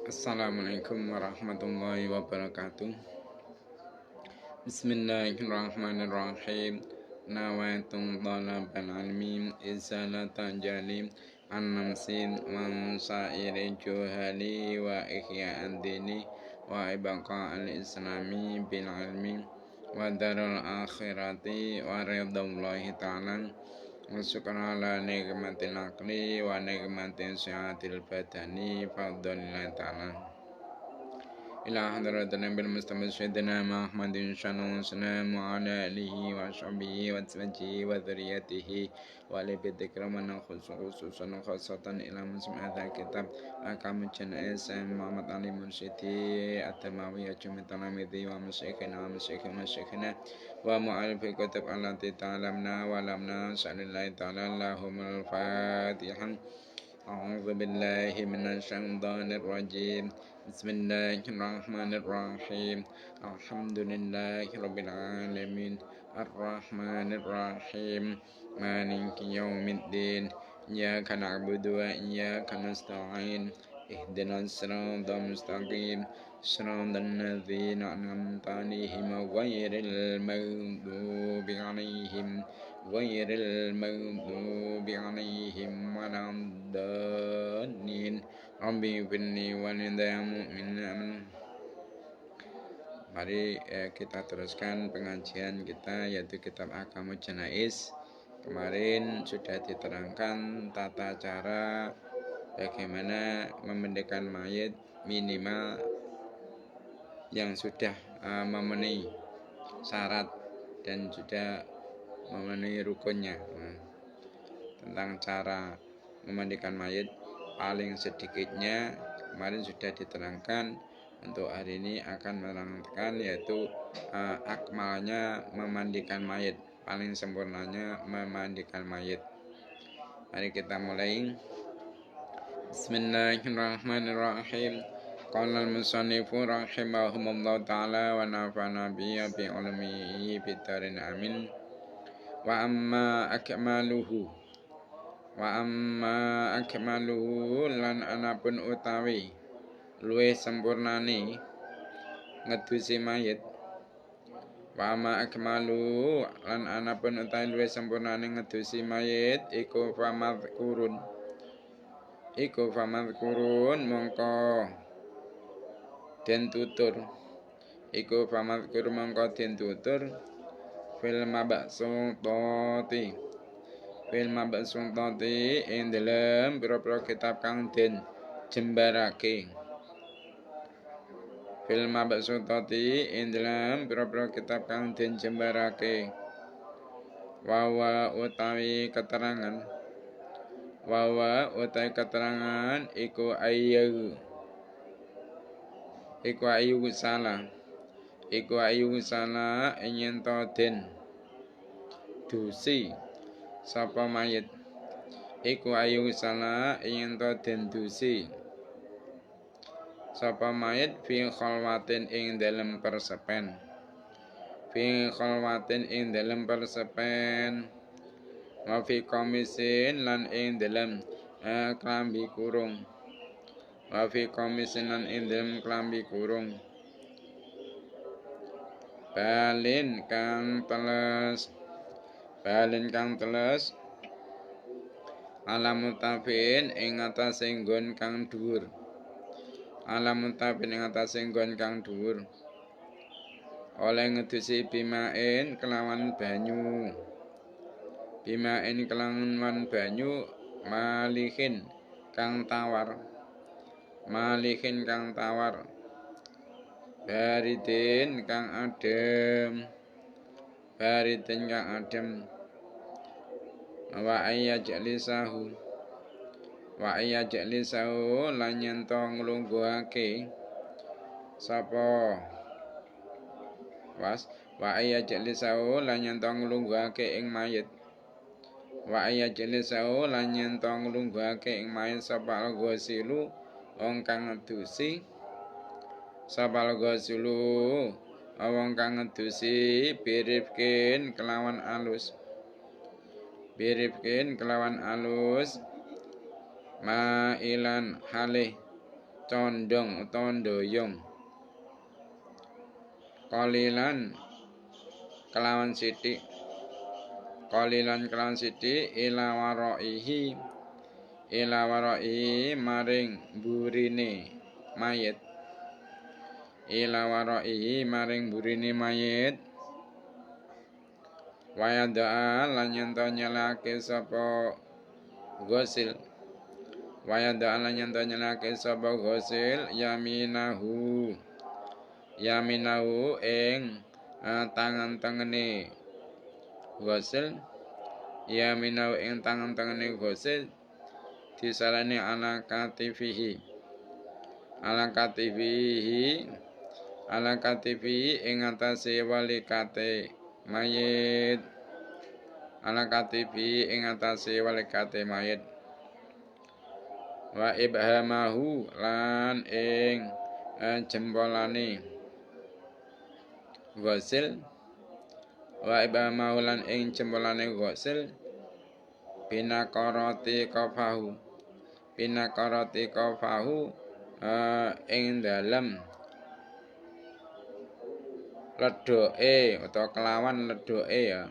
Assalamualaikum warahmatullahi wabarakatuh. Bismillahirrahmanirrahim. Nawaitu talabal ilmi izalata jalim an-namsin wa sairi juhali wa ihya'ad dini wa ibqa al-islami bil ilmi wa darul akhirati wa ridallahi ta'ala wa syukran ala nikmatil aqli wa nikmatil sihatil badani fadlillahi ta'ala ila hadratin nabil mustafa sayyidina Muhammadin sallallahu alaihi wa ala alihi wa sahbihi wa azwajihi wa dzurriyyatihi wa li bidzikran khususan khasatan ila muslimat kitab akam janais Muhammad Ali Mursyidi at-Tamawi ajmatanamidi wa masyikhina wa mu'alif kutub allati ta'lamna wa lamna sallallahu ta'ala Allahumma al-Fatihah. A'udzu billahi minasyaitonir rajim. Bismillahirrahmanirrahim. Alhamdulillahirabbil alamin. Arrahmanirrahim. Maliki yaumiddin. Iyyaka na'budu wa iyyaka nasta'in. Ihdinas siratal mustaqim. Siratal ladzina an'amta 'alaihim ghairil maghdubi 'alaihim waladdallin. Rabbi firli walidayya mu'minin. Mari kita teruskan pengajian kita, yaitu kitab Ahkamul Janais. Kemarin sudah diterangkan tata cara bagaimana memandikan mayit minimal yang sudah memenuhi syarat dan sudah memenuhi rukunnya. Tentang cara memandikan mayit paling sedikitnya kemarin sudah diterangkan. Untuk hari ini akan menerangkan yaitu akmalnya memandikan mayit, paling sempurnanya memandikan mayit. Mari kita mulai. Bismillahirrahmanirrahim. Qala al-musannifu rahimahumullah ta'ala wa nafa'ana bihi bi ilmihi bid-darin amin. Wa amma akmaluhu lan anapun utawi luwih sempurnane ngedusi mayit. Wa amma akmalu lan anapun utawi luwih sempurnane ngedusi mayit iku famadhkurun mongko den tutur fil mabsutati ing dalem pira-pira kitab kang den jembarake. Fil mabsutati ing dalem pira-pira kitab kang den jembarake. Wawa utawi keterangan iku ayu salah yen to den dusi sapa mayit. Iku ayu salah yen to den dusi sapa mayit fi khalwatin ing dalem persepen. Wa fi komisin lan ing dalem klambi kurung. Balin kang teles alamutafin ing atase nggon kang dhuwur. Oleh ngedusi bimain kelawan banyu. Malihin kang tawar. Baridin kang adem. Wa ayya jalisahu lan yen to nglungguhake sapa ing mayit. Sapa al-ghasilu wong kang ngedusi birifkin kelawan alus. Ma'ilan halih condong utawa ndoyong qalilan kelawan sithik ila waraihi maring burine mayit wayada lan yen to nyelake sapa ghusil yaminahu ing tangan-tangane ghusil disalani ala katifihi ing atase walikate mayit wa ibhamahu lan ing jempolane ghusil binakarati qafahu ing dalem ledhoke utawa kelawan ledhoke ya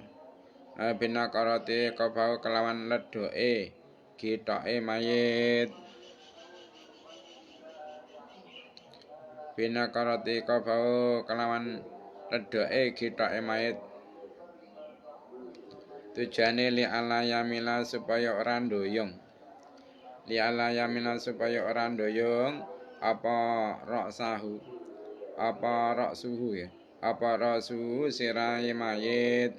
binakarati qafahu kelawan ledhoke gitoke mayit tujuane li ala yamila supaya ora ndoyong apa roksuhu sirahe mayit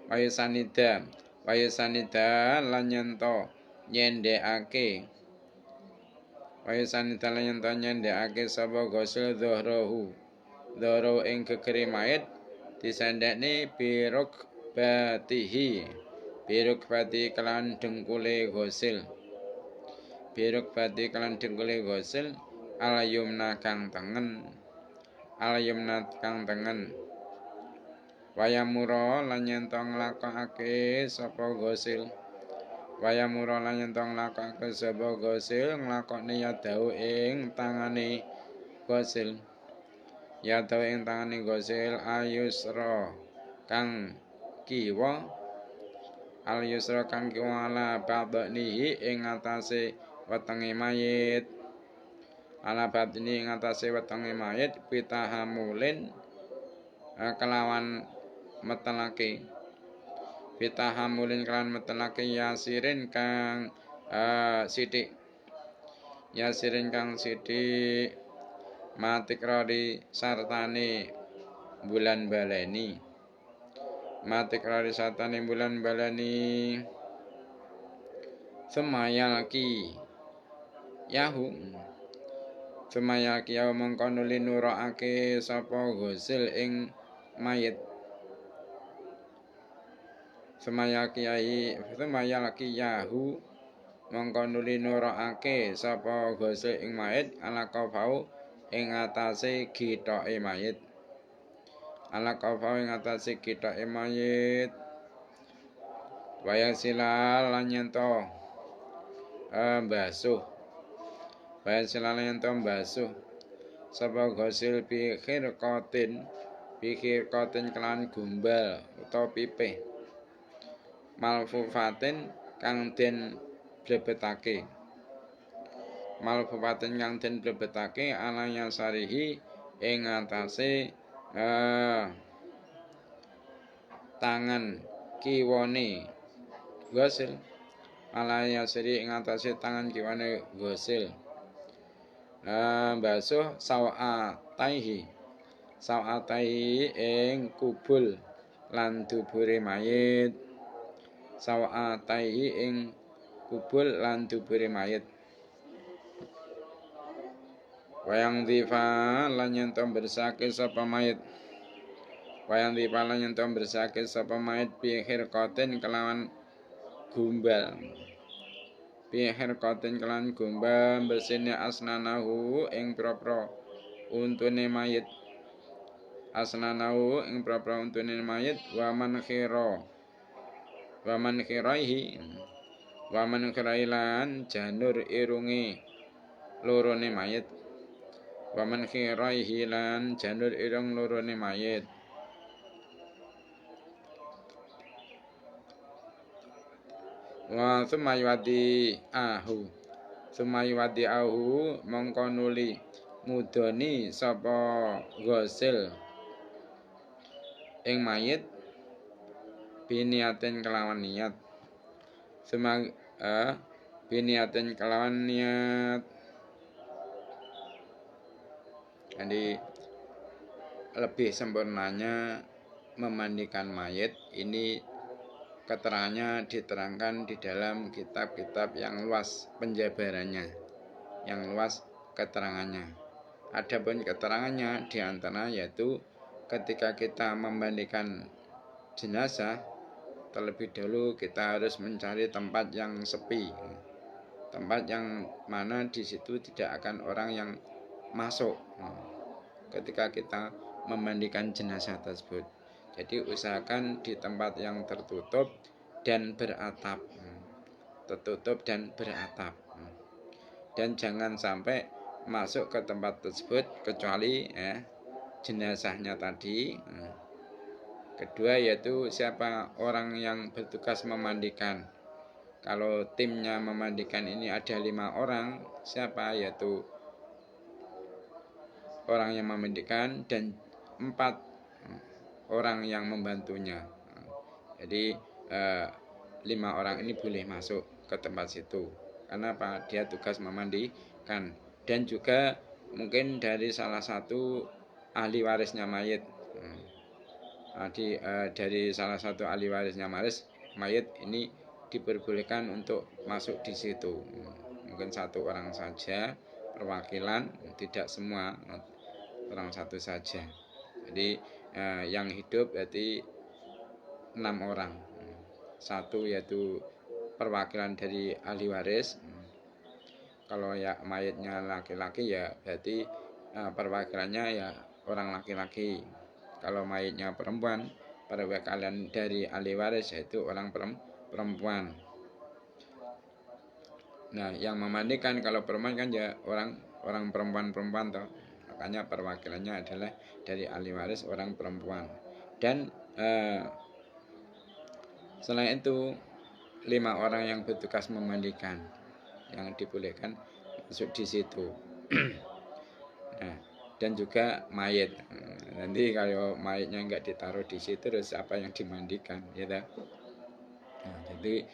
wayusanida lan nyento nyendekake sapa ghusil dhuhrahu ing gegere mayit disendekne birukbatihi kelan dengkule ghusil alayumna kang tengen wayamura lan yen to nglakokake sapa ghusil nglakokne yadau ing tangane ghusil ayusra kang kiwa ala badnihi ing atase wetenge mayit pitahamulin kelawan metelake yasirin kang sithik matikrari sartane bulan baleni semayalki yahu mongko nuli nuroake sapa ghusil ing mayit ala qafau ing atase gitoke mayit wayang silal lan nyento mbasuh sapa ghusil bikhir kotin kelan gumbal utawa pipih malfufatin kang den blebetake alanya sarihi ing atase tangan kiwane ghusil basuh sawataihi ing kubul lan dubure mayit wayang difa lan yen to bersake sapa mayit bihir kotin kelawan gumbal bersine asnanahu ing propro untune mayit asnanahu ing pra-pra untune mayit wa man khiraihi Waman khirailan janur irungi lorone mayit. Waman khiraihi lan janur irung lorone mayit. Wa sumayuwati ahu mongko nuli mudoni sapa ghasil ing mayit biniaten kelawan niat. Biniatin kelawan niat. Jadi lebih sempurnanya memandikan mayit ini keterangannya diterangkan di dalam kitab-kitab yang luas penjabarannya, yang luas keterangannya. Adapun keterangannya diantara yaitu ketika kita memandikan jenazah, terlebih dahulu kita harus mencari tempat yang sepi, tempat yang mana di situ tidak akan orang yang masuk ketika kita memandikan jenazah tersebut. Jadi usahakan di tempat yang tertutup dan beratap, dan jangan sampai masuk ke tempat tersebut kecuali jenazahnya tadi. Kedua yaitu siapa orang yang bertugas memandikan. Kalau timnya memandikan ini ada 5 orang, siapa yaitu orang yang memandikan dan 4 orang yang membantunya. Jadi 5 orang ini boleh masuk ke tempat situ. Karena apa? Dia tugas memandikan. Dan juga mungkin dari salah satu ahli warisnya mayit. Dari salah satu ahli warisnya mayit ini diperbolehkan untuk masuk di situ. Mungkin 1 orang saja perwakilan, tidak semua, orang 1 saja. Jadi yang hidup berarti 6 orang. 1 yaitu perwakilan dari ahli waris. Kalau ya mayitnya laki-laki ya berarti perwakilannya ya orang laki-laki. Kalau mayitnya perempuan, perwakilan dari ahli waris yaitu orang perempuan. Nah, yang memandikan kalau perempuan kan ya orang perempuan toh. Makanya perwakilannya adalah dari ahli waris orang perempuan. Dan selain itu 5 orang yang bertugas memandikan yang dibolehkan masuk di situ. Nah, dan juga mayit. Nanti kalau mayitnya enggak ditaruh di situ, terus apa yang dimandikan, ya tak? Nah, jadi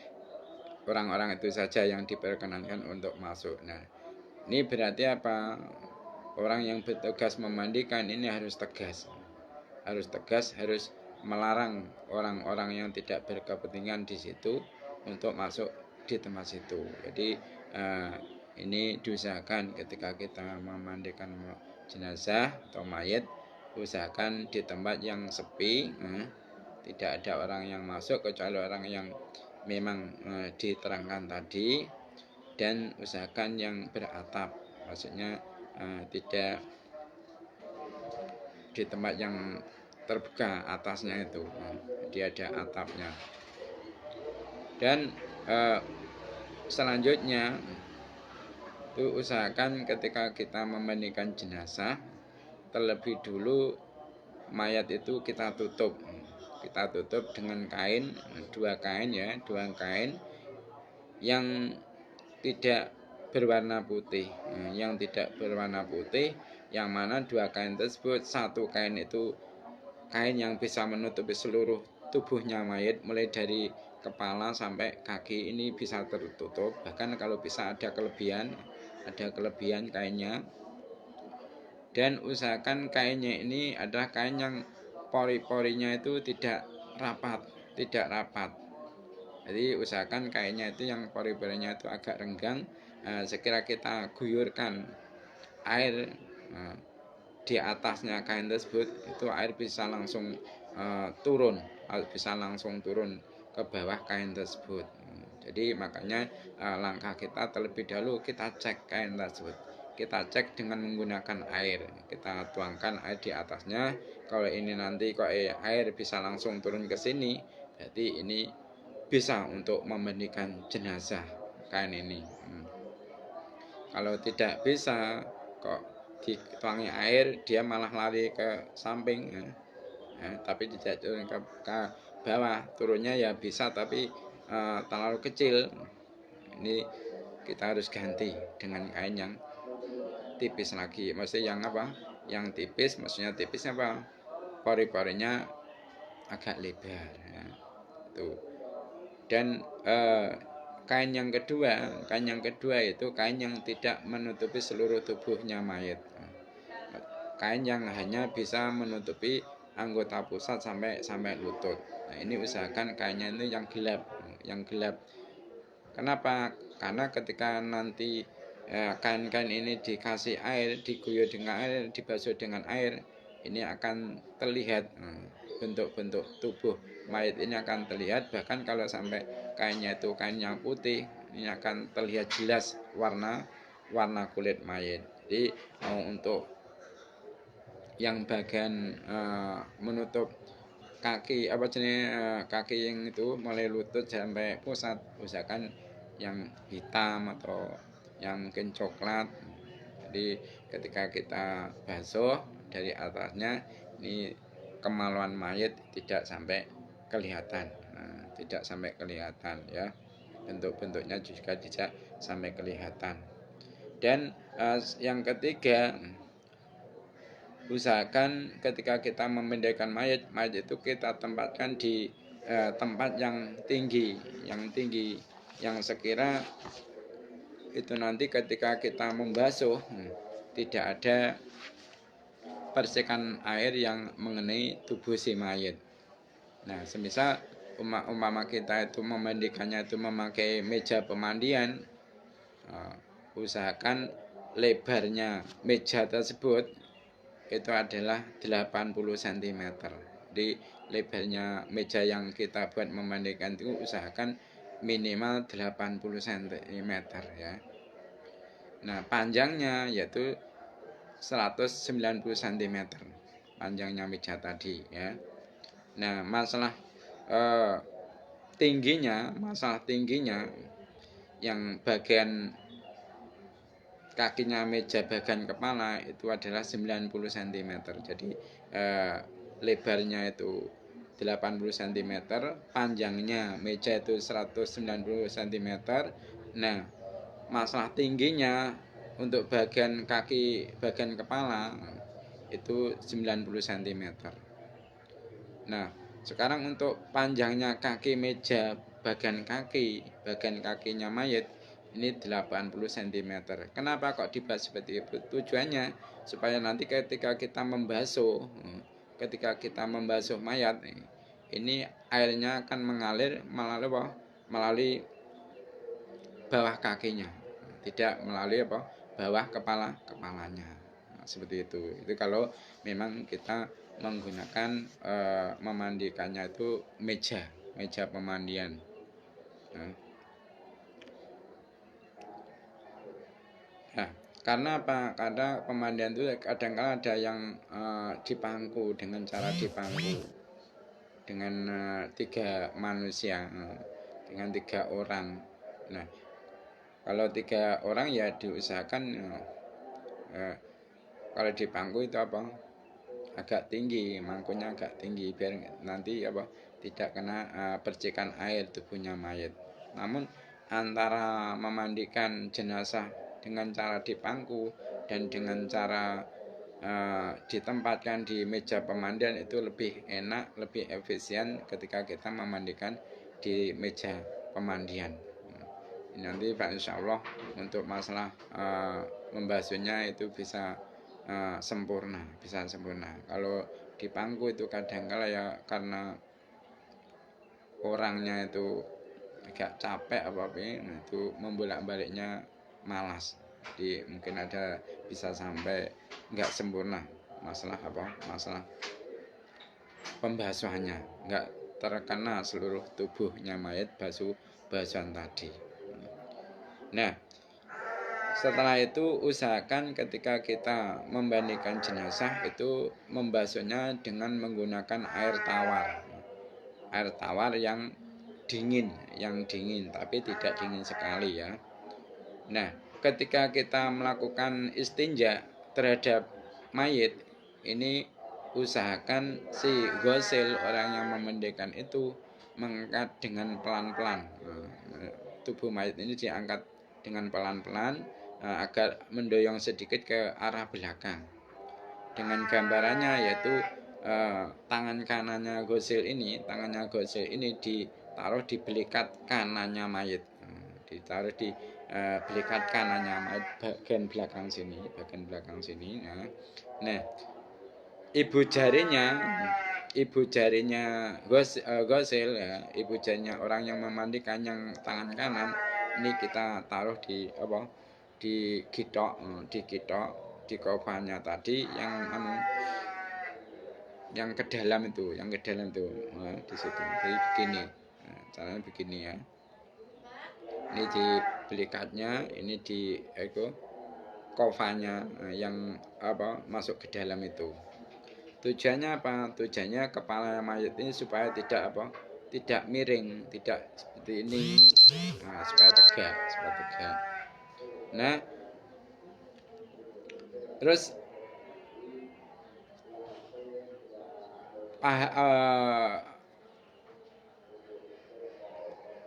orang-orang itu saja yang diperkenankan untuk masuk. Nah, ini berarti apa? Orang yang bertugas memandikan ini harus tegas, harus melarang orang-orang yang tidak berkepentingan di situ untuk masuk di tempat situ. Jadi ini diusahakan ketika kita memandikan jenazah atau mayit, usahakan di tempat yang sepi, tidak ada orang yang masuk kecuali orang yang memang diterangkan tadi, dan usahakan yang beratap, maksudnya tidak di tempat yang terbuka atasnya itu, dia ada atapnya. Dan selanjutnya itu usahakan ketika kita memandikan jenazah, terlebih dulu mayat itu kita tutup dengan kain, 2 kain yang tidak berwarna putih, yang mana 2 kain tersebut, 1 kain itu kain yang bisa menutupi seluruh tubuhnya mayit, mulai dari kepala sampai kaki ini bisa tertutup. Bahkan kalau bisa ada kelebihan kainnya. Dan usahakan kainnya ini adalah kain yang pori-porinya itu tidak rapat. Jadi usahakan kainnya itu yang pori-porinya itu agak renggang. Sekira kita guyurkan air di atasnya kain tersebut, itu air bisa langsung turun ke bawah kain tersebut. Jadi makanya langkah kita terlebih dahulu kita cek kain tersebut. kita cek dengan menggunakan air. Kita tuangkan air di atasnya. Kalau ini nanti kok air bisa langsung turun ke sini, berarti ini bisa untuk memandikan jenazah kain ini. Kalau tidak bisa, kok dituangi air, dia malah lari ke samping, tapi tidak turun ke bawah. Turunnya ya bisa, tapi terlalu kecil. Ini kita harus ganti dengan kain yang tipis lagi. Maksudnya yang apa? Yang tipis, maksudnya tipisnya apa? Pori-porinya agak lebar. Ya. Tuh. Dan kain yang kedua itu kain yang tidak menutupi seluruh tubuhnya mayat. Kain yang hanya bisa menutupi anggota pusat sampai lutut. Nah, ini usahakan kainnya itu yang gelap. Kenapa? Karena ketika nanti kain-kain ini dikasih air, diguyur dengan air, dibasuh dengan air, ini akan terlihat bentuk-bentuk tubuh mayat ini akan terlihat. Bahkan kalau sampai kainnya itu kain yang putih, ini akan terlihat jelas warna kulit mayat. Jadi untuk yang bagian menutup kaki kaki yang itu mulai lutut sampai pusat, usahakan yang hitam atau yang mungkin coklat. Jadi ketika kita basuh dari atasnya, ini kemaluan mayat tidak sampai kelihatan. Tidak sampai kelihatan ya. Bentuk-bentuknya juga tidak sampai kelihatan. Dan yang ketiga, usahakan ketika kita memindahkan mayat itu kita tempatkan di tempat yang tinggi, yang sekira itu nanti ketika kita membasuh tidak ada percikan air yang mengenai tubuh si mayat. Nah, semisal umpama kita itu memandikannya itu memakai meja pemandian, usahakan lebarnya meja tersebut itu adalah 80 cm. Di lebarnya meja yang kita buat memandikan itu usahakan minimal 80 cm ya. Nah, panjangnya yaitu 190 cm panjangnya meja tadi ya. Nah, masalah tingginya yang bagian kakinya meja bagian kepala itu adalah 90 cm. Jadi lebarnya itu 80 cm, panjangnya meja itu 190 cm. Nah, masalah tingginya untuk bagian kaki bagian kepala itu 90 cm. Nah, sekarang untuk panjangnya kaki meja bagian kakinya mayat ini 80 cm. Kenapa kok dibuat seperti itu? Tujuannya supaya nanti ketika kita membasuh mayat, ini airnya akan mengalir melalui bawah kakinya, tidak melalui bawah kepalanya. Nah, seperti itu. Itu kalau memang kita menggunakan memandikannya itu meja pemandian. Nah, karena apa? Karena pemandian itu kadang-kadang ada yang dipangku dengan cara dipangku dengan 3 manusia, dengan 3 orang. Nah, kalau 3 orang ya diusahakan kalau dipangku itu agak tinggi, mangkunya agak tinggi biar nanti tidak kena percikan air tubuhnya mayat. Namun antara memandikan jenazah dengan cara dipangku dan dengan cara ditempatkan di meja pemandian itu lebih enak, lebih efisien ketika kita memandikan di meja pemandian. Nanti Pak Insya Allah untuk masalah membasuhnya itu bisa sempurna. Kalau dipangku itu kadang-kala ya karena orangnya itu agak capek itu membolak-baliknya malas. Jadi mungkin bisa sampai nggak sempurna masalah pembasuhannya, nggak terkena seluruh tubuhnya mayat basuhan tadi. Nah, Setelah itu usahakan ketika kita membandikan jenazah itu membasuhnya dengan menggunakan air tawar. Air tawar yang dingin tapi tidak dingin sekali ya. Nah, ketika kita melakukan istinja terhadap mayit, ini usahakan si ghusil orang yang memandikan itu mengangkat dengan pelan-pelan. Tubuh mayit ini diangkat dengan pelan-pelan agar mendoyong sedikit ke arah belakang. Dengan gambarannya yaitu tangannya ghusil ini ditaruh di belikat kanannya mayit. Ditaruh di belikat kanannya mayit bagian belakang sini. Nah, ibu jarinya ghusil ya, ibu jarinya orang yang memandikan yang tangan kanan ini kita taruh di kitok di kopanya tadi yang ke dalam itu di situ. Jadi begini, caranya begini ya. Ini di belikatnya, ini di kofanya yang masuk ke dalam itu. Tujuannya apa? Tujuannya kepala mayat ini supaya tidak miring, tidak seperti ini. Supaya tegak. Nah, terus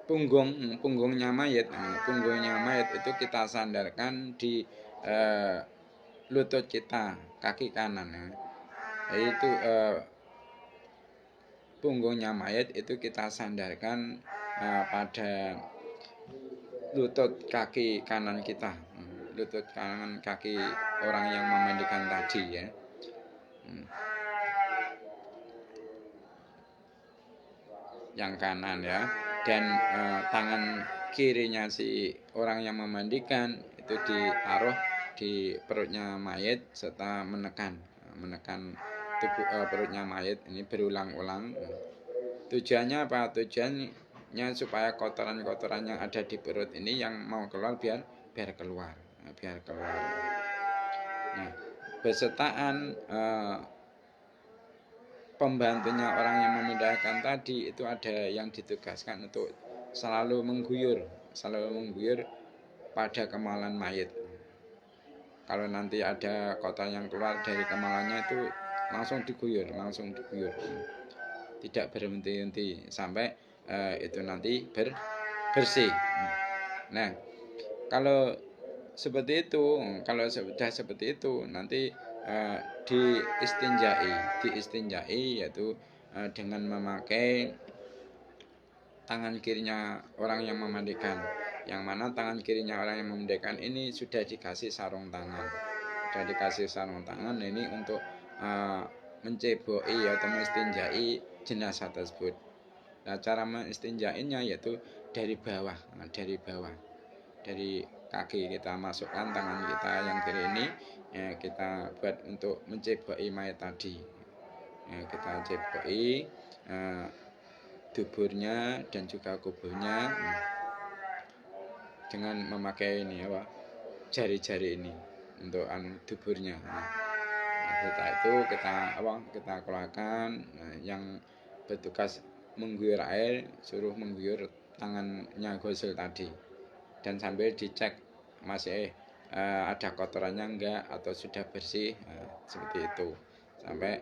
punggungnya mayat itu kita sandarkan di lutut kita, kaki kanan ya. Yaitu punggungnya mayat itu kita sandarkan pada lutut kaki kanan kita, lutut kanan kaki orang yang memandikan tadi ya. Yang kanan ya, dan tangan kirinya si orang yang memandikan itu ditaruh di perutnya mayat serta menekan tubuh perutnya mayat ini berulang-ulang. Tujuannya apa? Tujuannya supaya kotoran-kotoran yang ada di perut ini yang mau keluar biar keluar. Nah, besertaan pembantunya orang yang memindahkan tadi itu ada yang ditugaskan untuk selalu mengguyur pada kemalan mayit. Kalau nanti ada kotoran yang keluar dari kemalannya itu langsung diguyur. Tidak berhenti-henti sampai itu nanti bersih. Nah, kalau seperti itu, kalau sudah seperti itu nanti diistinjai yaitu dengan memakai tangan kirinya orang yang memandikan, yang mana tangan kirinya orang yang memandikan ini sudah dikasih sarung tangan. Ini untuk menceboi atau mengistinjai jenazah tersebut. Nah, cara mengistinjainya yaitu dari bawah, dari kaki kita masukkan tangan kita yang kiri ini ya, kita buat untuk menceboi mayat tadi. Ya, kita ceboi duburnya dan juga kubuhnya dengan memakai ini jari-jari ini untuk duburnya. Setelah itu kita keluarkan. Yang bertugas mengguyur air suruh mengguyur tangannya ghusil tadi, dan sambil dicek masih ada kotorannya enggak atau sudah bersih, seperti itu sampai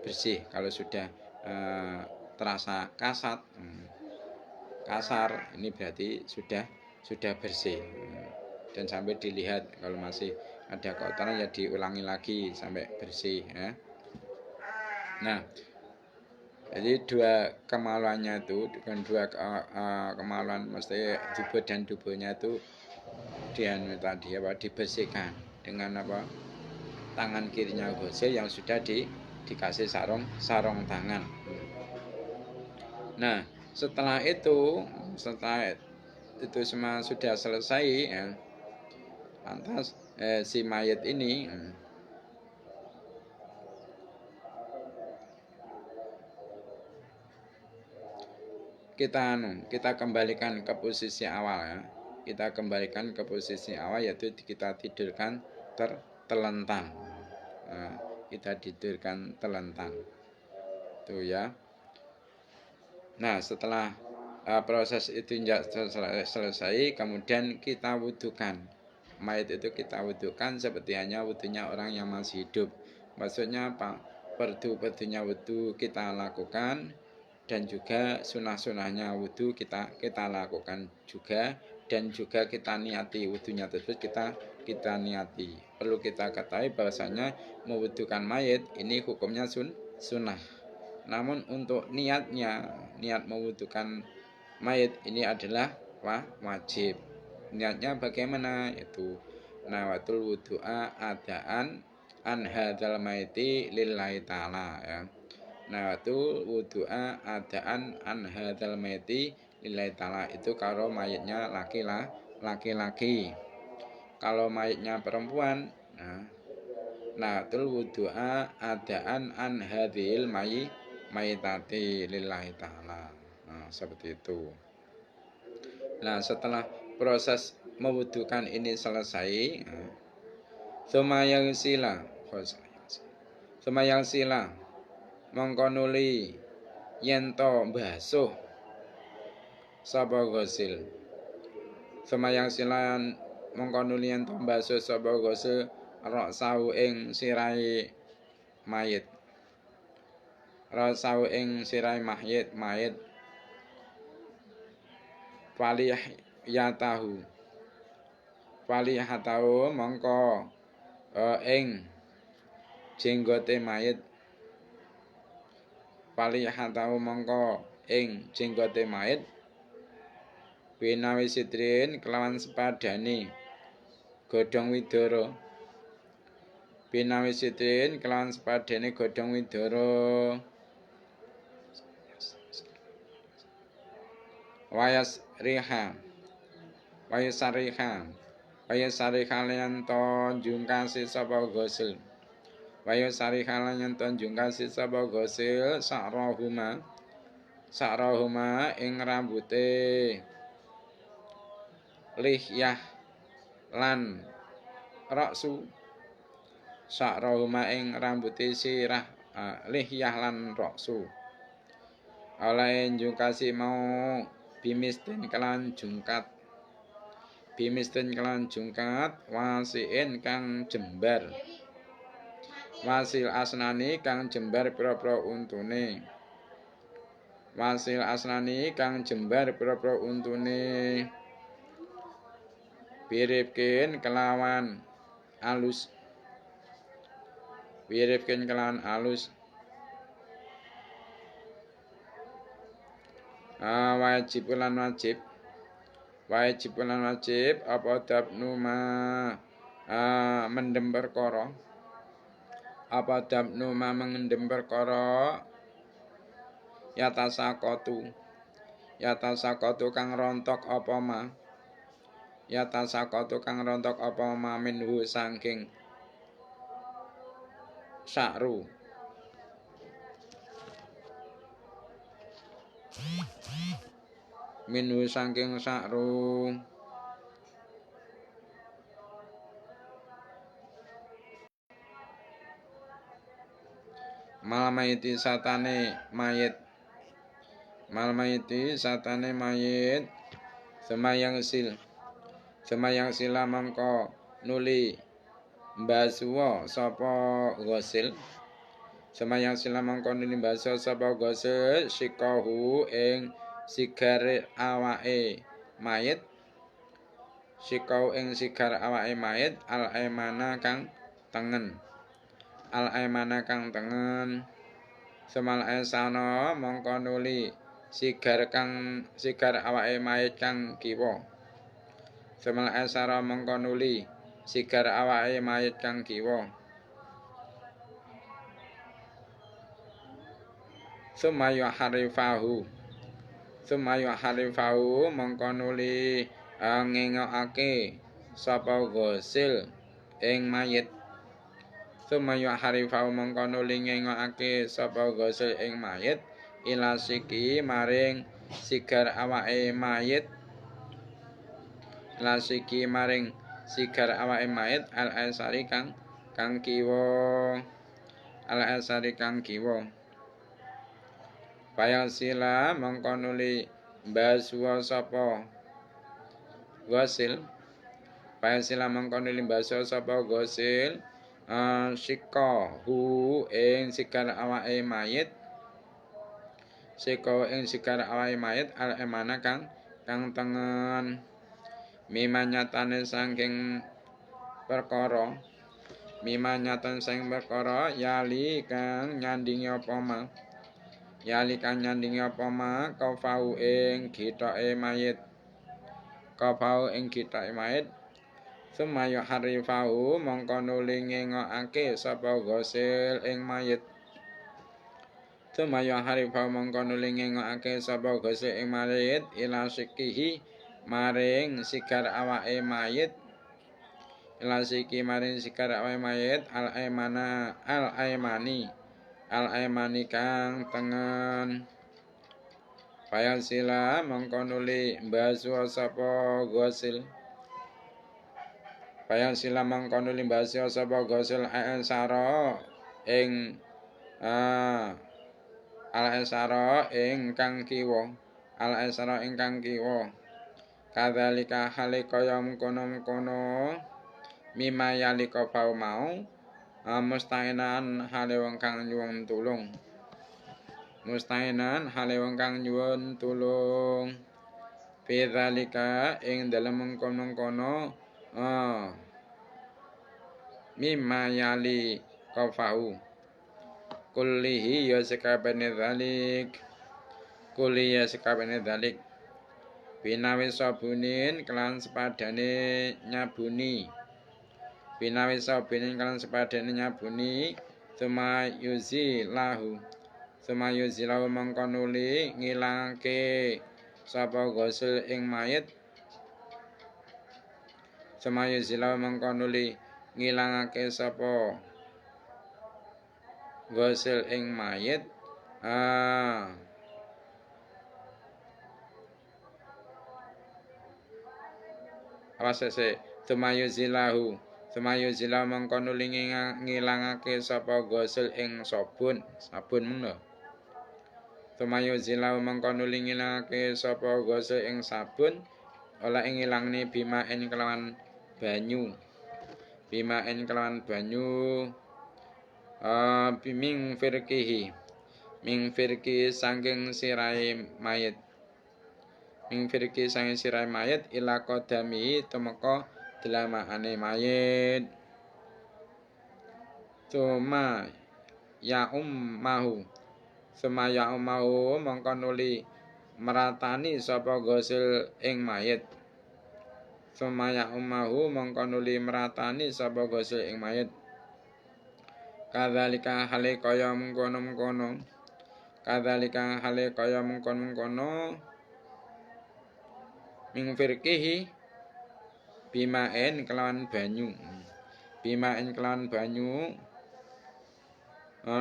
bersih. Kalau sudah terasa kasar ini berarti sudah bersih, dan sampai dilihat kalau masih ada kotoran ya diulangi lagi sampai bersih ya. Nah, jadi dua kemaluannya itu dengan dua kemaluan mesti dubur dan duburnya itu dibersihkan dengan tangan kirinya ghusil yang sudah dikasih sarung tangan. Nah, setelah itu semua sudah selesai ya, lantas si mayat ini kita kembalikan ke posisi awal ya. kita kembalikan ke posisi awal, yaitu kita tidurkan terlentang. Nah, kita tidurkan terlentang. Tuh ya. Nah, setelah proses itu selesai, kemudian kita wudukan. Mayit itu kita wudukan seperti hanya wudunya orang yang masih hidup. Maksudnya apa? Perdu-perdunya wudu kita lakukan, dan juga sunah-sunahnya wudu kita lakukan juga, dan juga kita niati wudunya tersebut kita niati. Perlu kita ketahui bahwasanya mewudukan mayit ini hukumnya sunnah. Namun untuk niat mewudukan mayit ini adalah wajib. Niatnya bagaimana? Itu nawatul wudu'a adaan an hadzal maiti lillahi ta'ala ya. Nawatul wudu'a adaan an hadzal maiti lillahi ta'ala, itu kalau mayitnya laki-laki. Kalau mayitnya perempuan, nawatul wudu'a adaan an hadzil mayitati lillahi ta'ala. Nah, seperti itu. Nah, setelah proses mewudukan ini selesai, sumayang sila mongko nuli yento basuh sapa ghusil. Sumayang sila mongko nuli yento basuh sapa ghusil ra'sahu ing sirahe mayit. Ra'sahu ing sirahe mayit falihatahu mongko ing jenggote mayit. Falihatahu mongko ing jenggote mayit binawi sidrin kelawan sepadane godhong widara. Binawi sidrin kelawan sepadane godhong widara. Wayas sariha lan tonjung kasih sapa ghusil. Wayas sariha lan tonjung kasih sapa ghusil sakrahuma ing rambute lihyah lan raksu. Sakrahuma ing rambuté sirah lihyah lan raksu. Oleh njung kasih mau bimistin kelan jungkat. Bimistin kelan jungkat wasiin kang jembar. Wasil asnani kang jembar pira-pira untune. Wasil asnani kang jembar pira-pira untune. Birifkin kelawan alus. Birifkin kelawan alus. Wajib apa dabnu ma mendem perkara. Apa dabnu ma mengendem perkara yatasaqatu kang rontok apa ma. Yatasaqatu kang rontok apa ma minhu saking sakru. Minhu saking sakru. Malmaiti satane mayit. Semayang sila mangko nuli mbasuwa sapa ghusil. Semayang sila mangko nuli mbasuwa sapa ghusil sikahu ing sigar awake mayit. Sikau ing sigar awake mayit al-aimana kang tengen. Semal esana mongko nuli sigar awake mayit kang kiwa. Semal esara mongko nuli sigar awake mayit kang kiwa. Sumayu harifahu mongko nuli ngengokake sapa ghusil ing mayit. Sumayu harifahu mongko nuli ngengokake sapa ghusil ing mayit ilasiki maring sigar awake mayit. lasiki maring sigar awake mayit al asari kang kiwa al asari kang kiwa payasila mongko nuli mbasuwa sapa gosil payasila mongko nuli mbasuwa sapa gosil sika hu ing sigar awake mayit sika ing sigar awake mayit al emana kang tengen mimanyatane saking perkara mimanyatan saking perkara yali kang nyandingi apa ma kafau ing gitoke mayit sumaya harifau mongko nuli ngengokake sapa gosil ing mayit ila sikihi maring sigar awake mayit al aimani kang tengen payasila mongko nuli mbasuwa sapa gosil al esara ingkang kiwa kadzalika hale kaya mengkono mimayalika pau mau mustainan hale wong kang nyuwun tulung pidzalika ing dalem mengkono mimayali kafau kullihi ya sekabene dalik binawi sabunin kelan sepadane nyabuni sumayuzi lahu mongko nuli ngilangake sapa gosil ing mayit Sumayuzilahu mongko nuli ngilangake sapa gosil ing sabun mengko Sumayuzilahu mongko nuli ngilangake sapa gosil ing sabun ola ing ilangne bimaen kelawan banyu ming firki saking sirahe mayit ila qadami tumeka delamane mayit suma ya ummahu mongko nuli meratani sapa gosil ing mayit kadzalika hale kaya mengkono ming firkihi bimaen kelawan banyu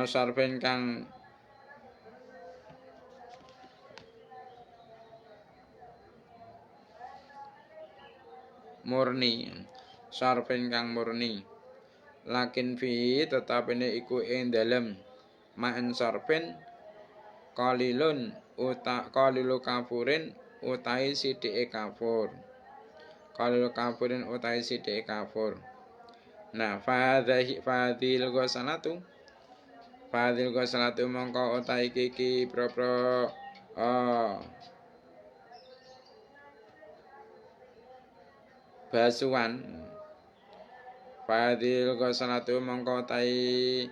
sarfen kang murni lakin fi tetapene iku ing dalem ma'en sarfen qalilun kafurin utai sithike kafur nah fadhil ghasalatu mongko utai iki propro basuhan fadhil ghasalatu mongko utai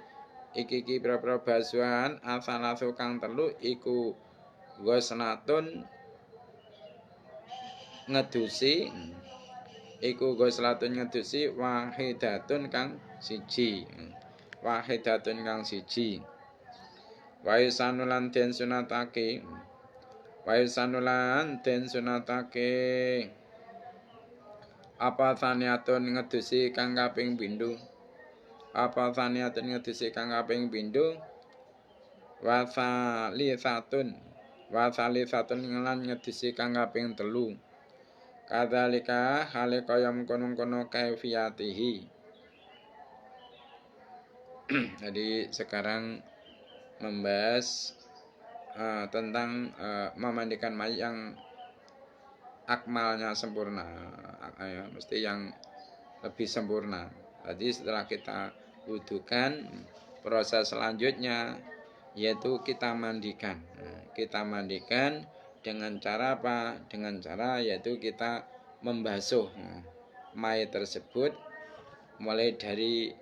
iki propro basuhan asalasu kang telu iku ghaslatun ngedusi wahidatun kang siji waisanulan den sunatake apa saniyatun ngedusi kang kaping pindho wasali satun lan ngedusi kang kaping telu Kadzalika hale kaya mengkono-kono kaifiyatihi. Jadi sekarang membahas tentang memandikan mayit yang akmalnya sempurna, mesti yang lebih sempurna. Tadi setelah kita wudukan, proses selanjutnya yaitu kita mandikan. Kita mandikan dengan cara apa? Dengan cara yaitu kita membasuh mayit tersebut mulai dari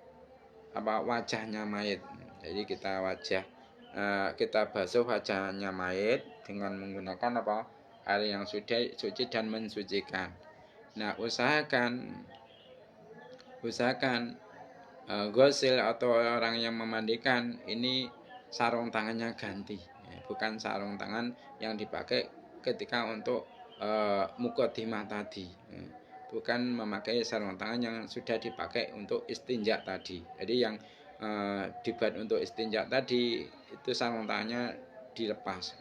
wajahnya mayit. Jadi kita basuh wajahnya mayit dengan menggunakan air yang suci dan mensucikan. Nah, usahakan ghusil atau orang yang memandikan ini sarung tangannya ganti, bukan sarung tangan yang dipakai ketika untuk muqaddimah tadi, bukan memakai sarung tangan yang sudah dipakai untuk istinja tadi. Jadi yang dibuat untuk istinja tadi itu sarung tangannya dilepas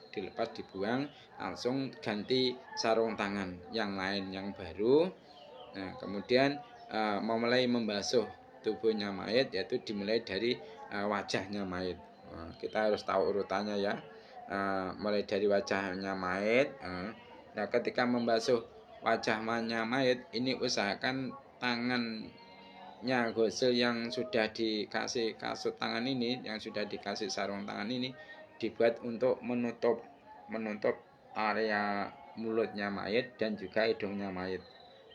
dibuang, langsung ganti sarung tangan yang lain yang baru. Nah, kemudian memulai membasuh tubuhnya mayit, yaitu dimulai dari wajahnya mayit. Kita harus tahu urutannya ya. Mulai dari wajahnya mayit. Nah, ketika membasuh wajahnya mayit, ini usahakan tangannya ghusil yang sudah dikasih kasut tangan ini, yang sudah dikasih sarung tangan ini, dibuat untuk menutup area mulutnya mayit dan juga hidungnya mayit.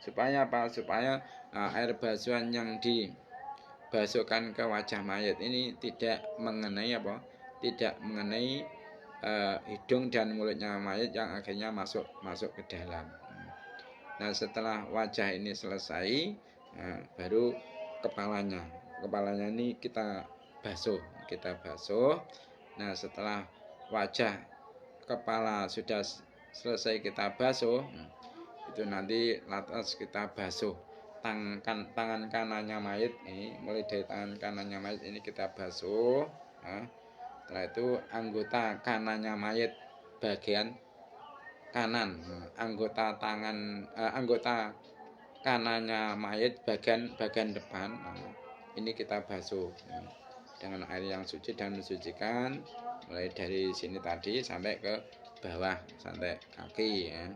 Supaya apa? Supaya air basuhan yang dibasuhkan ke wajah mayit ini tidak mengenai hidung dan mulutnya mayit yang akhirnya masuk ke dalam. Nah, setelah wajah ini selesai, baru kepalanya ini kita basuh. Nah, setelah wajah kepala sudah selesai kita basuh, itu nanti lantas kita basuh tangan kanannya mayit ini, mulai dari tangan kanannya mayit ini kita basuh. Setelah itu anggota kanannya mayit bagian kanan, anggota kanannya mayit bagian depan, ini kita basuh dengan air yang suci dan mensucikan, mulai dari sini tadi sampai ke bawah, sampai kaki ya.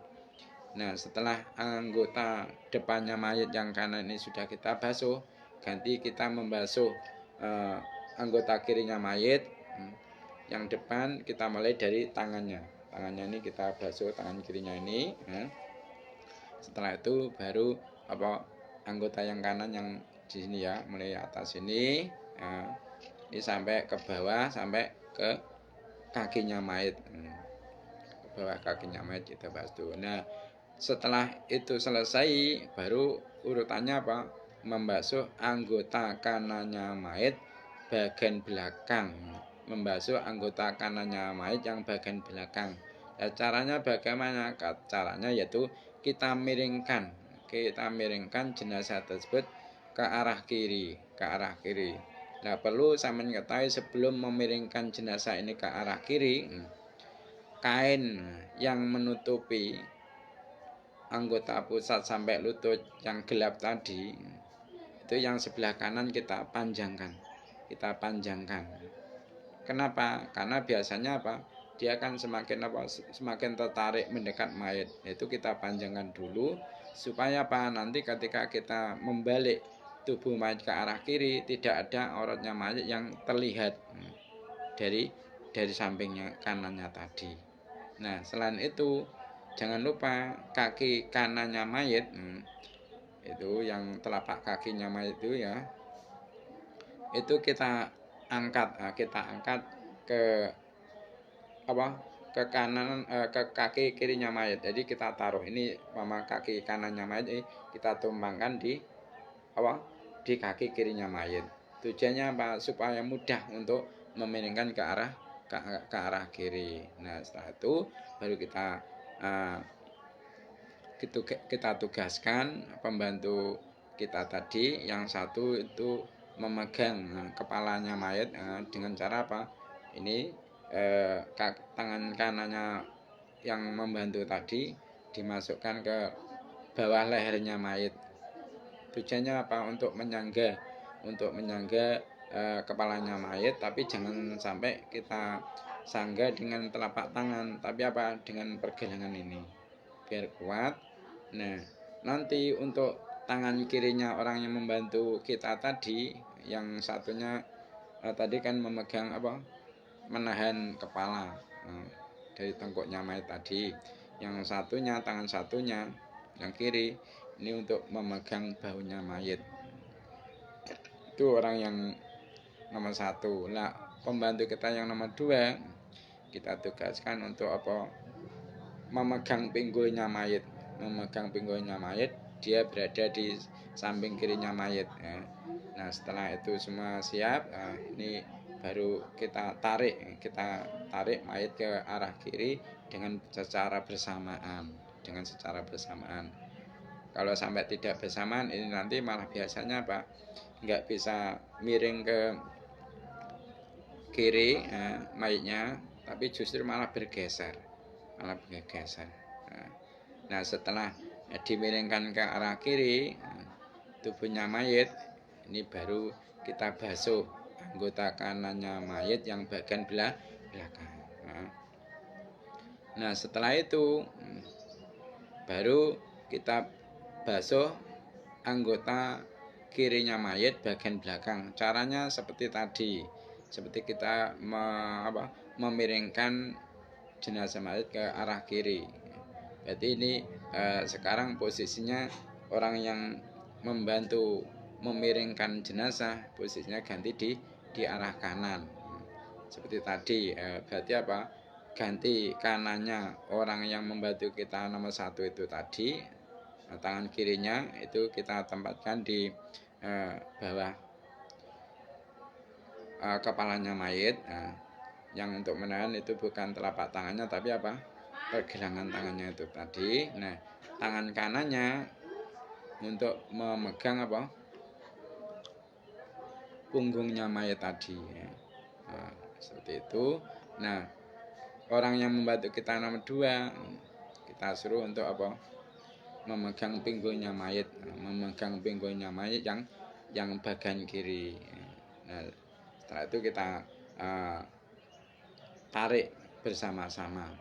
Nah, setelah anggota depannya mayit yang kanan ini sudah kita basuh, ganti kita membasuh anggota kirinya mayit. Yang depan kita mulai dari tangannya ini kita basuh tangan kirinya ini. Setelah itu baru anggota yang kanan yang di sini ya, mulai atas ini, ini sampai ke bawah, sampai ke kakinya mayit. Ke bawah kakinya mayit kita basuh. Nah, setelah itu selesai, baru urutannya membasuh anggota kanannya mayit bagian belakang. Membasuh anggota kanannya mayit yang bagian belakang. Ya, caranya bagaimana? Caranya yaitu kita miringkan jenazah tersebut ke arah kiri. Nah, perlu saya mengetahui sebelum memiringkan jenazah ini ke arah kiri, kain yang menutupi anggota pusat sampai lutut yang gelap tadi, itu yang sebelah kanan kita panjangkan. Kenapa? Karena biasanya dia akan semakin tertarik mendekat mayit. Itu kita panjangkan dulu supaya nanti ketika kita membalik tubuh mayit ke arah kiri, tidak ada auratnya mayit yang terlihat dari sampingnya kanannya tadi. Nah, selain itu jangan lupa kaki kanannya mayit, itu yang telapak kakinya mayit itu ya, itu kita angkat ke kanan, ke kaki kirinya mayit. Jadi kita taruh ini kaki kanannya mayit ini kita tumpangkan di kaki kirinya mayit. Tujuannya supaya mudah untuk memiringkan ke arah kiri. Nah, setelah itu baru kita tugaskan pembantu kita tadi, yang satu itu memegang kepalanya mayit dengan cara ini tangan kanannya yang membantu tadi dimasukkan ke bawah lehernya mayit. Tujuannya apa? Untuk menyangga kepalanya mayit, tapi jangan sampai kita sangga dengan telapak tangan, tapi apa? Dengan pergelangan ini, biar kuat. Nah, nanti untuk tangan kirinya orang yang membantu kita tadi, yang satunya tadi kan memegang apa? Menahan kepala dari tengkuknya mayit tadi. Yang satunya, tangan satunya yang kiri ini untuk memegang bahunya mayit. Itu orang yang nomor 1. Nah, pembantu kita yang nomor 2 kita tugaskan untuk apa? Memegang pinggulnya mayit. Dia berada di samping kirinya mayit ya. Nah, setelah itu semua siap, ini baru kita tarik mayit ke arah kiri dengan secara bersamaan. Kalau sampai tidak bersamaan, ini nanti malah biasanya apa? Nggak bisa miring ke kiri mayitnya, tapi justru malah bergeser. Nah, setelah dimiringkan ke arah kiri tubuhnya mayit, ini baru kita basuh anggota kanannya mayit yang bagian belakang. Nah, setelah itu baru kita basuh anggota kirinya mayit bagian belakang. Caranya seperti tadi, seperti kita memiringkan jenazah mayit ke arah kiri. Berarti ini sekarang posisinya orang yang membantu memiringkan jenazah, posisinya ganti di arah kanan. Seperti tadi, berarti apa? Ganti kanannya orang yang membantu kita nomor 1 itu tadi, tangan kirinya itu kita tempatkan di bawah kepalanya mayit. Yang untuk menahan itu bukan telapak tangannya, tapi apa? Pergelangan tangannya itu tadi. Nah, tangan kanannya untuk memegang apa? Punggungnya mayit tadi. Nah, seperti itu. Nah, orang yang membantu kita nomor 2 kita suruh untuk apa? Memegang pinggulnya mayit yang bagian kiri. Nah, setelah itu kita tarik bersama-sama.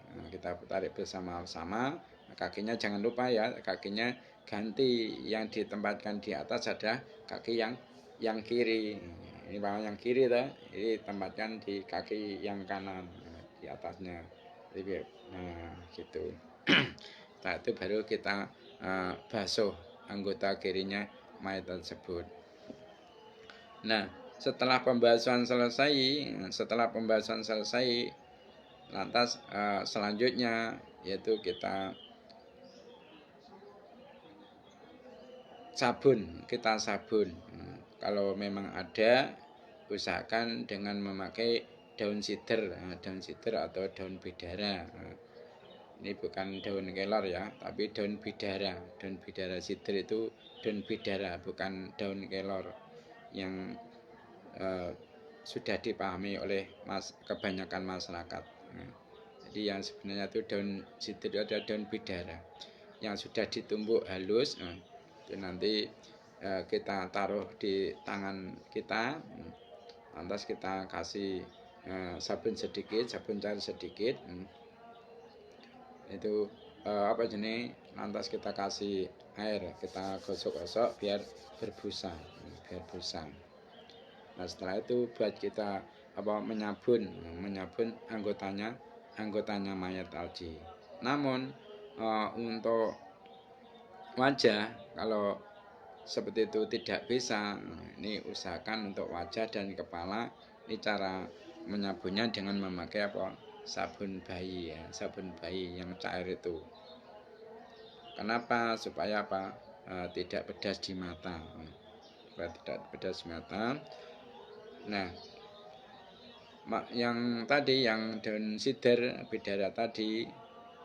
Kakinya jangan lupa ya, kakinya ganti, yang ditempatkan di atas ada kaki yang kiri. Ini bawah yang kiri tuh, ini tempatkan di kaki yang kanan di atasnya. Nah, gitu. Setelah itu baru kita basuh anggota kirinya mayat tersebut. Nah, setelah pembahasan selesai, lantas selanjutnya yaitu kita sabun. Kalau memang ada, usahakan dengan memakai daun sider atau daun bidara. Ini bukan daun kelor ya, tapi daun bidara. Daun bidara sider itu daun bidara, bukan daun kelor yang sudah dipahami oleh kebanyakan masyarakat. Jadi yang sebenarnya itu daun sider itu adalah daun bidara yang sudah ditumbuk halus. Itu nanti kita taruh di tangan kita, lantas kita kasih sabun cair sedikit. Itu lantas kita kasih air, kita gosok-gosok biar berbusa. Nah, setelah itu buat kita menyabun anggotanya mayat tadi. Namun untuk wajah, kalau seperti itu tidak bisa, ini usahakan untuk wajah dan kepala, ini cara menyabunnya dengan memakai sabun bayi yang cair itu. Kenapa? Supaya tidak pedas di mata. Nah, yang tadi, yang daun sider bidara tadi,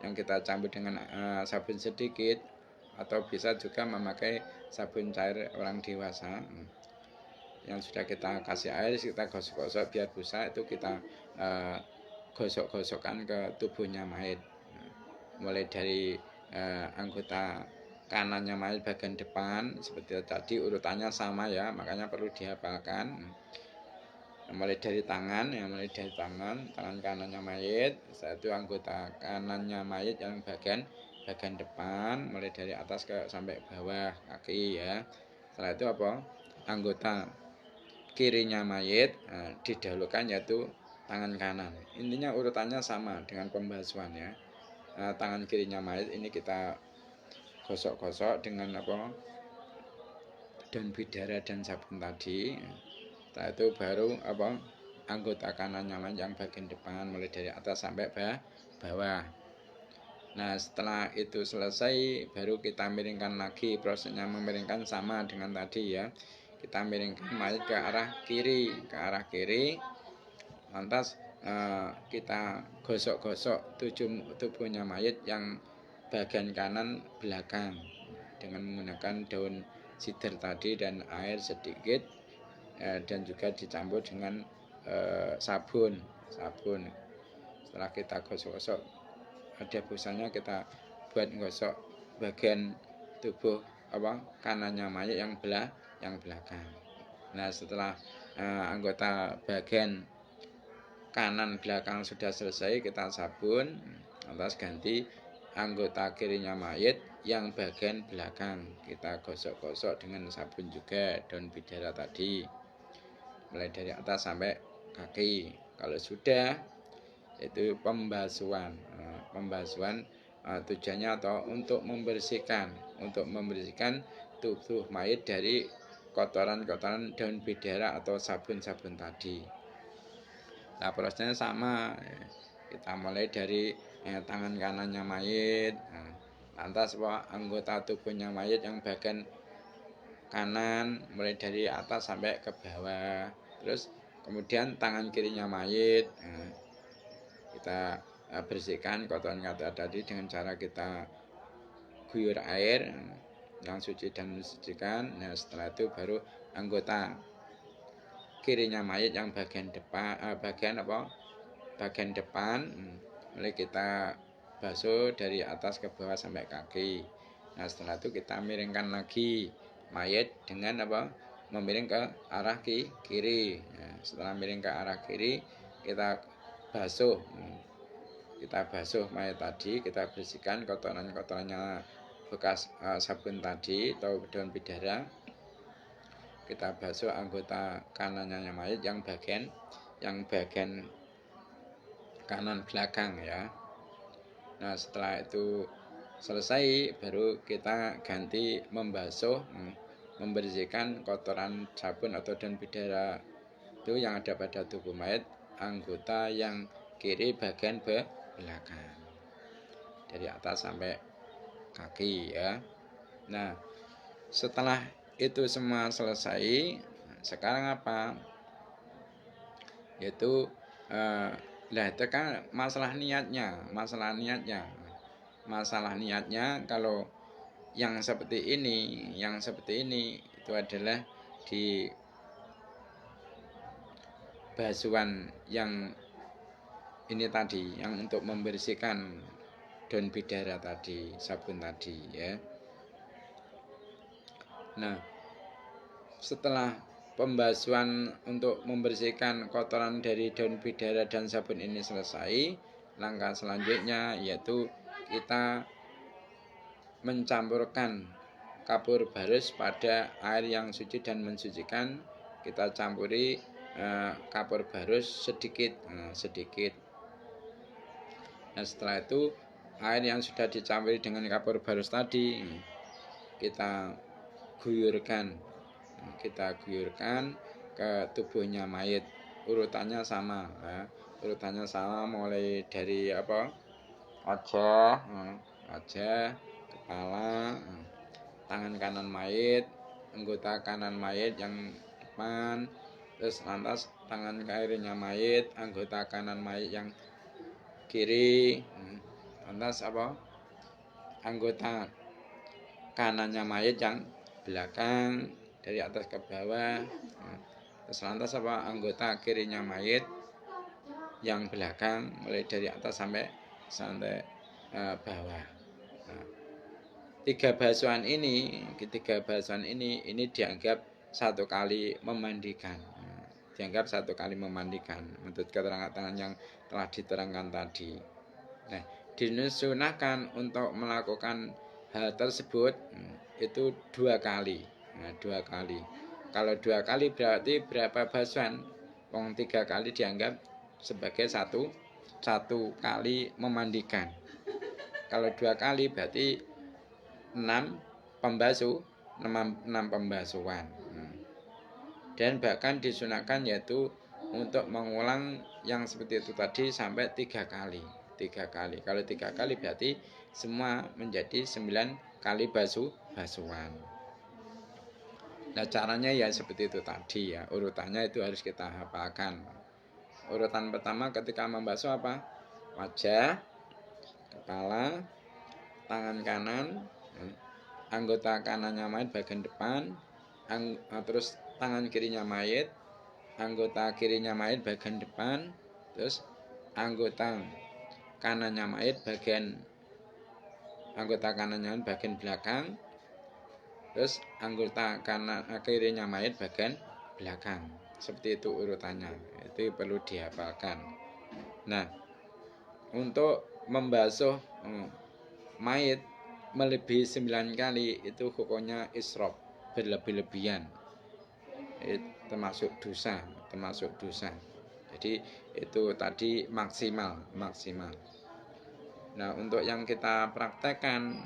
yang kita campur dengan sabun sedikit, atau bisa juga memakai sabun cair orang dewasa yang sudah kita kasih air, kita gosok-gosok biar busa, itu kita gosok-gosokkan ke tubuhnya mayit, mulai dari anggota kanannya mayat bagian depan seperti tadi urutannya sama ya, makanya perlu dihafalkan. Mulai dari tangan ya, mulai dari tangan kanannya mayat, setelah itu anggota kanannya mayat yang bagian depan mulai dari atas sampai bawah kaki ya. Setelah itu apa? Anggota kirinya mayat didahulukan yaitu tangan kanan. Intinya urutannya sama dengan pembasuhan ya. Tangan kirinya mayat ini kita gosok-gosok dengan apa? Daun bidara dan sabun tadi. Setelah itu baru apa? Anggota kanannya mayat yang bagian depan mulai dari atas sampai bawah. Nah, setelah itu selesai baru kita miringkan lagi. Prosesnya memiringkan sama dengan tadi ya. Kita miringkan mayat ke arah kiri. Lantas kita gosok-gosok tubuhnya mayat yang bagian kanan belakang dengan menggunakan daun sidr tadi dan air sedikit dan juga dicampur dengan sabun. Setelah kita gosok-gosok ada busanya, kita buat gosok bagian tubuh kanannya mayat yang belakang. Nah, setelah anggota bagian kanan belakang sudah selesai, kita sabun, lantas ganti anggota kirinya mayat yang bagian belakang, kita gosok-gosok dengan sabun juga daun bidara tadi mulai dari atas sampai kaki. Kalau sudah itu pembasuhan. Tujuannya atau untuk membersihkan tubuh mayat dari kotoran-kotoran daun bidara atau sabun-sabun tadi. Nah, prosesnya sama. Kita mulai dari tangan kanannya mayat, lantas anggota tubuhnya mayat yang bagian kanan mulai dari atas sampai ke bawah. Terus kemudian tangan kirinya mayat kita bersihkan kotoran-kotoran tadi dengan cara kita guyur air yang suci dan mensucikan. Nah, setelah itu baru anggota kirinya mayat yang bagian depan mulai kita basuh dari atas ke bawah sampai kaki. Nah, setelah itu kita miringkan lagi mayat dengan memiring ke arah kiri. Nah, setelah miring ke arah kiri kita basuh mayat tadi, kita bersihkan kotorannya bekas sabun tadi atau daun bidara. Kita basuh anggota kanannya mayat yang bagian kanan belakang ya. Nah, setelah itu selesai baru kita ganti membersihkan kotoran sabun atau daun bidara itu yang ada pada tubuh mayat anggota yang kiri bagian belakang dari atas sampai kaki ya. Nah, setelah itu semua selesai, sekarang apa? Yaitu itu kan masalah niatnya kalau yang seperti ini itu adalah di basuhan yang ini tadi, yang untuk membersihkan daun bidara tadi, sabun tadi ya. Nah, setelah pembasuhan untuk membersihkan kotoran dari daun bidara dan sabun ini selesai, langkah selanjutnya yaitu kita mencampurkan kapur barus pada air yang suci dan mensucikan. Kita campuri kapur barus sedikit. Nah, setelah itu air yang sudah dicampuri dengan kapur barus tadi kita guyurkan ke tubuhnya mayat. Urutannya sama ya. Mulai dari wajah, kepala, tangan kanan mayat, anggota kanan mayat yang depan, terus lantas tangan kirinya mayat, anggota kanan mayat yang kiri, lantas anggota kanannya mayat yang belakang dari atas ke bawah. Terus lantas anggota kirinya mayat yang belakang mulai dari atas sampai bawah. Nah, tiga basuhan ini dianggap satu kali memandikan. Dianggap satu kali memandikan menurut keterangan yang telah diterangkan tadi. Nah, disunahkan untuk melakukan hal tersebut itu 2 kali. Nah, 2 kali. Kalau 2 kali berarti berapa basuhan? 3 kali dianggap sebagai satu kali memandikan. Kalau 2 kali berarti 6 pembasuhan. Dan bahkan disunahkan yaitu untuk mengulang yang seperti itu tadi sampai 3 kali. 3 kali. Kalau 3 kali berarti semua menjadi 9 kali basuhan. Nah, caranya ya seperti itu tadi ya. Urutannya itu harus kita hafalkan. Urutan pertama ketika membasuh apa? Wajah, kepala, tangan kanan, anggota kanannya mayit bagian depan, terus tangan kirinya mayit, anggota kirinya mayit bagian depan, terus anggota kanannya mayit bagian belakang, terus anggota kirinya mayit bagian belakang. Seperti itu urutannya. Itu perlu dihafalkan. Nah, untuk membasuh mayit melebihi 9 kali itu hukumnya israf, berlebih-lebihan. Termasuk dosa. Jadi itu tadi maksimal. Nah, untuk yang kita praktekkan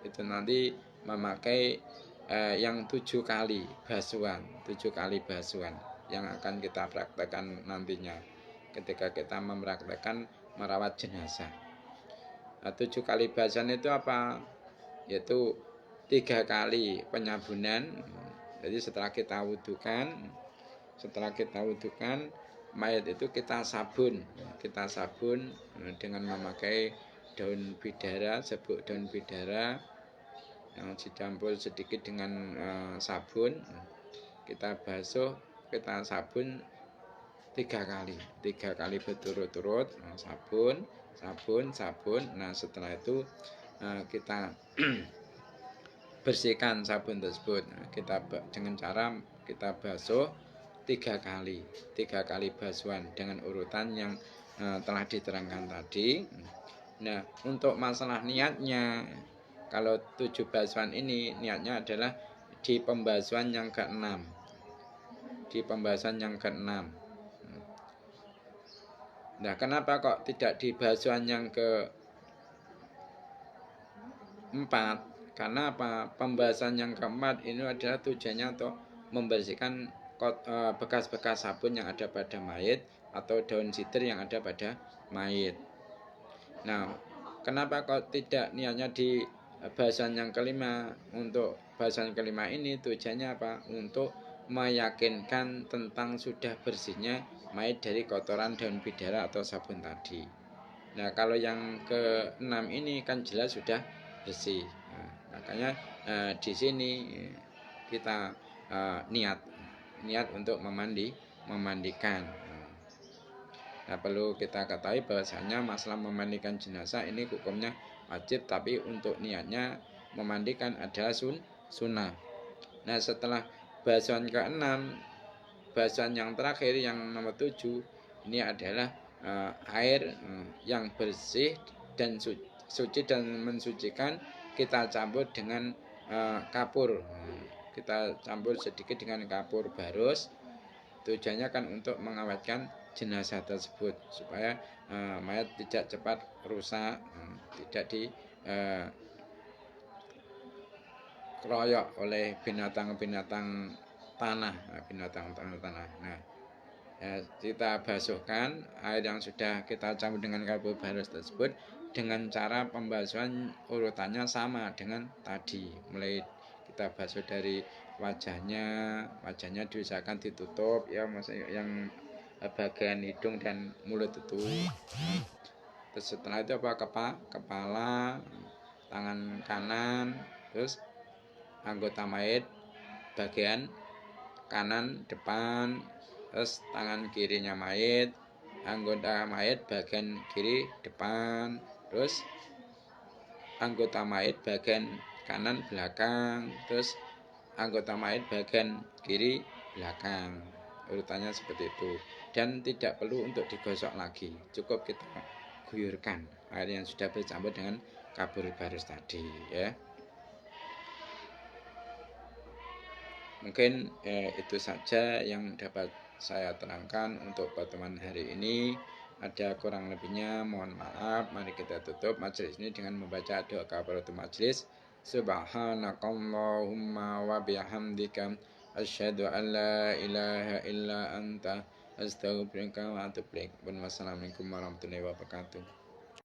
itu nanti memakai yang 7 kali basuhan yang akan kita praktekkan nantinya ketika kita mempraktekkan merawat jenazah. 7 kali basuhan itu apa? Yaitu 3 kali penyabunan. Jadi setelah kita wudukan mayat itu kita sabun dengan memakai daun bidara, serbuk daun bidara yang dicampur sedikit dengan sabun. Kita basuh, kita sabun 3 kali berturut-turut, sabun. Nah, setelah itu kita bersihkan sabun tersebut. Kita dengan cara kita basuh 3 kali basuhan dengan urutan yang telah diterangkan tadi. Nah, untuk masalah niatnya, kalau 7 basuhan ini niatnya adalah di pembasuhan yang ke-6. Nah, kenapa kok tidak di basuhan yang ke-4? Karena apa? Pembahasan yang keempat ini adalah tujuannya untuk membersihkan bekas-bekas sabun yang ada pada mayit atau daun sidr yang ada pada mayit. Nah, kenapa kok tidak niatnya di bahasan yang kelima? Untuk bahasan kelima ini tujuannya apa? Untuk meyakinkan tentang sudah bersihnya mayit dari kotoran daun bidara atau sabun tadi. Nah, kalau yang ke-6 ini kan jelas sudah bersih. Makanya di sini kita niat untuk memandikan. Nah, perlu kita ketahui bahwasanya masalah memandikan jenazah ini hukumnya wajib, tapi untuk niatnya memandikan adalah sunnah. Nah, setelah basuhan ke-6, basuhan yang terakhir yang nomor 7 ini adalah air yang bersih dan suci dan mensucikan, kita campur dengan kapur. Kita campur sedikit dengan kapur barus. Tujuannya kan untuk mengawetkan jenazah tersebut supaya mayat tidak cepat rusak, tidak dikeroyok oleh binatang-binatang tanah. Nah, kita basuhkan air yang sudah kita campur dengan kapur barus tersebut dengan cara pembasuhan urutannya sama dengan tadi. Mulai kita basuh dari wajahnya diusahakan ditutup ya, maksudnya yang bagian hidung dan mulut itu. Terus setelah itu apa? Kepala, tangan kanan, terus anggota mayit bagian kanan depan, terus tangan kirinya mayit, anggota mayit bagian kiri depan, terus anggota maid bagian kanan belakang, terus anggota maid bagian kiri belakang. Urutannya seperti itu. Dan tidak perlu untuk digosok lagi, cukup kita guyurkan air yang sudah bercampur dengan kapur barus tadi ya. Mungkin itu saja yang dapat saya terangkan untuk pertemuan hari ini. Ada kurang lebihnya mohon maaf. Mari kita tutup majelis ini dengan membaca doa kafaratul majelis. Subhanakallahumma wa bihamdika asyhadu an la ilaha illa anta astaghfiruka wa atubu ilaik. Wassalamualaikum warahmatullahi wabarakatuh.